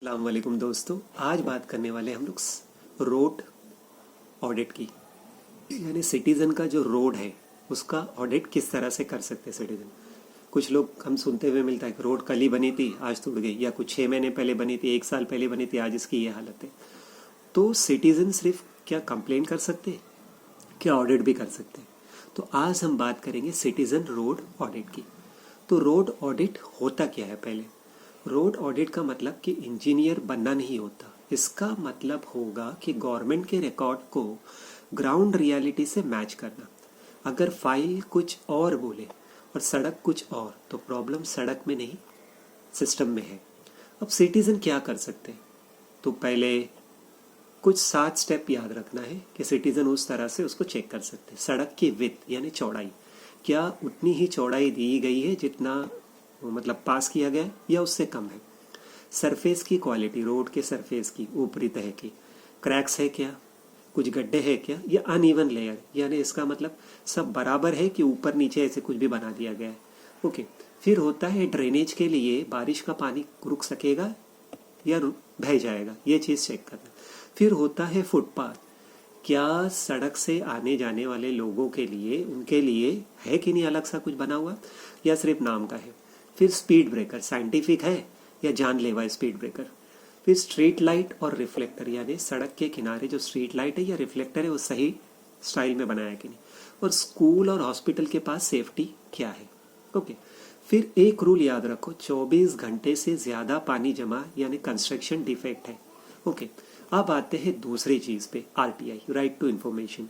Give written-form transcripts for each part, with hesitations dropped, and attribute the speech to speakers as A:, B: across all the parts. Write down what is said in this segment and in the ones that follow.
A: अस्सलाम वालेकुम दोस्तों। आज बात करने वाले हम लोग रोड ऑडिट की, यानी सिटीज़न का जो रोड है उसका ऑडिट किस तरह से कर सकते हैं सिटीज़न। कुछ लोग हम सुनते हुए मिलता है कि रोड कल ही बनी थी आज टूट गई, या कुछ 6 महीने पहले बनी थी, 1 साल पहले बनी थी, आज इसकी ये हालत है। तो सिटीज़न सिर्फ क्या कंप्लेन कर सकते हैं, क्या ऑडिट भी कर सकते हैं। तो आज हम बात करेंगे सिटीज़न रोड ऑडिट की। तो रोड ऑडिट होता क्या है? पहले रोड ऑडिट का मतलब कि इंजीनियर बनना नहीं होता। इसका मतलब होगा कि गवर्नमेंट के रिकॉर्ड को ग्राउंड रियलिटी से मैच करना। अगर फाइल कुछ और बोले और सड़क कुछ और, तो प्रॉब्लम सड़क में नहीं सिस्टम में है। अब सिटीजन क्या कर सकते हैं? तो पहले कुछ 7 स्टेप याद रखना है कि सिटीजन उस तरह से उसको चेक कर सकते हैं। सड़क की विड्थ यानी चौड़ाई, क्या उतनी ही चौड़ाई दी गई है जितना मतलब पास किया गया है या उससे कम है। सरफेस की क्वालिटी, रोड के सरफेस की, ऊपरी तह की, क्रैक्स है क्या, कुछ गड्ढे है क्या, या अनइवन लेयर, यानी इसका मतलब सब बराबर है कि ऊपर नीचे ऐसे कुछ भी बना दिया गया है। ओके। फिर होता है ड्रेनेज के लिए, बारिश का पानी रुक सकेगा या बह जाएगा, ये चीज़ चेक करना। फिर होता है फुटपाथ, क्या सड़क से आने जाने वाले लोगों के लिए, उनके लिए है कि नहीं अलग सा कुछ बना हुआ, या सिर्फ नाम का है। फिर स्पीड ब्रेकर साइंटिफिक है या जानलेवा स्पीड ब्रेकर। फिर स्ट्रीट लाइट और रिफ्लेक्टर, यानी सड़क के किनारे जो स्ट्रीट लाइट है या रिफ्लेक्टर है वो सही स्टाइल में बनाया कि नहीं। और स्कूल और हॉस्पिटल के पास सेफ्टी क्या है। ओके। फिर एक रूल याद रखो, 24 घंटे से ज़्यादा पानी जमा यानी कंस्ट्रक्शन डिफेक्ट है। ओके। अब आते हैं दूसरी चीज़ पे, RTI, right to information,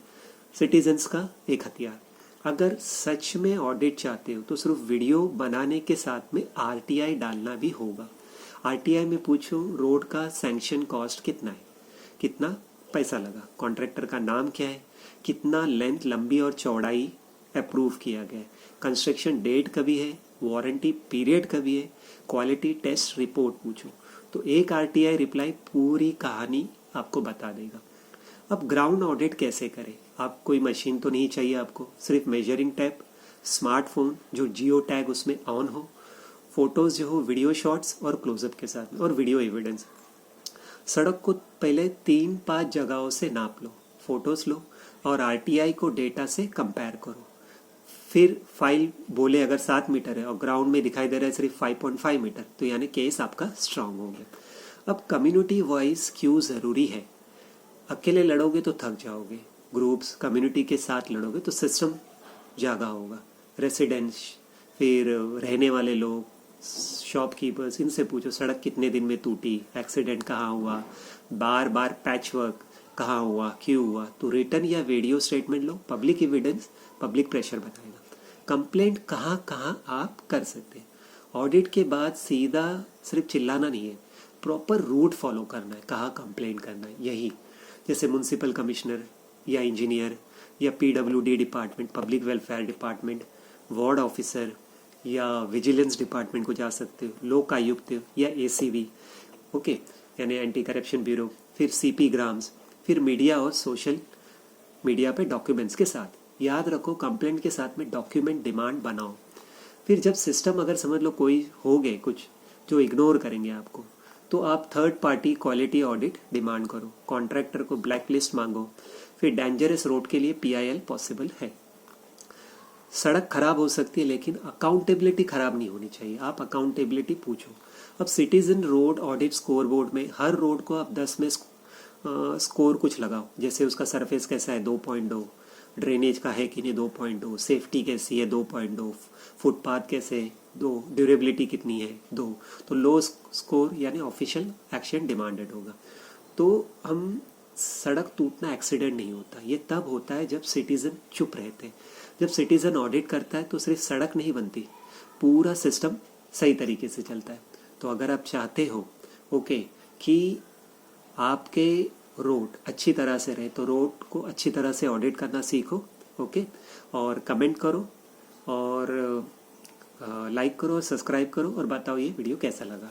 A: citizens का एक हथियार। अगर सच में ऑडिट चाहते हो तो सिर्फ वीडियो बनाने के साथ में आरटीआई डालना भी होगा। आरटीआई में पूछो रोड का सैंक्शन कॉस्ट कितना है, कितना पैसा लगा, कॉन्ट्रैक्टर का नाम क्या है, कितना लेंथ लंबी और चौड़ाई अप्रूव किया गया है, कंस्ट्रक्शन डेट कभी है, वारंटी पीरियड कभी है, क्वालिटी टेस्ट रिपोर्ट पूछो। तो एक आरटीआई रिप्लाई पूरी कहानी आपको बता देगा। अब ग्राउंड ऑडिट कैसे करें? आप कोई मशीन तो नहीं चाहिए आपको, सिर्फ मेजरिंग टैप, स्मार्टफोन जो जियो टैग उसमें ऑन हो, फोटोज जो हो वीडियो शॉट्स और क्लोजअप के साथ में, और वीडियो एविडेंस। सड़क को पहले 3-5 जगहों से नाप लो, फोटोज लो और आरटीआई को डेटा से कंपेयर करो। फिर फाइल बोले अगर 7 मीटर है और ग्राउंड में दिखाई दे रहा है सिर्फ 5.5 मीटर, तो यानी केस आपका स्ट्रांग हो गया। अब कम्युनिटी वॉइस क्यों ज़रूरी है? अकेले लड़ोगे तो थक जाओगे, ग्रुप्स कम्युनिटी के साथ लड़ोगे तो सिस्टम जागा होगा। रेसिडेंट्स, फिर रहने वाले लोग, शॉपकीपर्स, इनसे पूछो सड़क कितने दिन में टूटी, एक्सीडेंट कहाँ हुआ, बार बार पैच वर्क कहाँ हुआ, क्यों हुआ। तो रिटर्न या वीडियो स्टेटमेंट लो, पब्लिक एविडेंस, पब्लिक प्रेशर बताएगा। कंप्लेंट कहाँ कहाँ आप कर सकते हैं। ऑडिट के बाद सीधा सिर्फ चिल्लाना नहीं है, प्रॉपर रूट फॉलो करना है, कहाँ कंप्लेंट करना है। यही जैसे म्यूनसिपल कमिश्नर या इंजीनियर या PWD department, public welfare department, ward officer या विजिलेंस डिपार्टमेंट को जा सकते हो, लोक आयुक्त या एसीबी, ओके, यानी एंटी करप्शन ब्यूरो। फिर सीपी ग्राम्स, फिर मीडिया और सोशल मीडिया पे डॉक्यूमेंट्स के साथ। याद रखो कंप्लेंट के साथ में डॉक्यूमेंट डिमांड बनाओ। फिर जब सिस्टम अगर समझ लो कोई हो गए कुछ जो इग्नोर करेंगे आपको, तो आप third party quality audit demand करो, कॉन्ट्रैक्टर को ब्लैक लिस्ट मांगो। फिर डेंजरस रोड के लिए पीआईएल पॉसिबल है। सड़क खराब हो सकती है लेकिन अकाउंटेबिलिटी खराब नहीं होनी चाहिए, आप अकाउंटेबिलिटी पूछो। अब citizen road audit score board में हर रोड को आप 10 में स्कोर कुछ लगाओ, जैसे उसका सरफेस कैसा है 2.2, ड्रेनेज का है कि नहीं 2.2, सेफ्टी कैसी है 2.2, फुटपाथ कैसे 2, ड्यूरेबिलिटी कितनी है 2। तो लो स्कोर यानी ऑफिशियल एक्शन डिमांडेड होगा। तो हम सड़क टूटना एक्सीडेंट नहीं होता, ये तब होता है जब सिटीजन चुप रहते हैं। जब सिटीजन ऑडिट करता है तो सिर्फ सड़क नहीं बनती, पूरा सिस्टम सही तरीके से चलता है। तो अगर आप चाहते हो ओके कि आपके रोड अच्छी तरह से रहे, तो रोड को अच्छी तरह से ऑडिट करना सीखो। ओके, और कमेंट करो और लाइक करो और सब्सक्राइब करो और बताओ ये वीडियो कैसा लगा।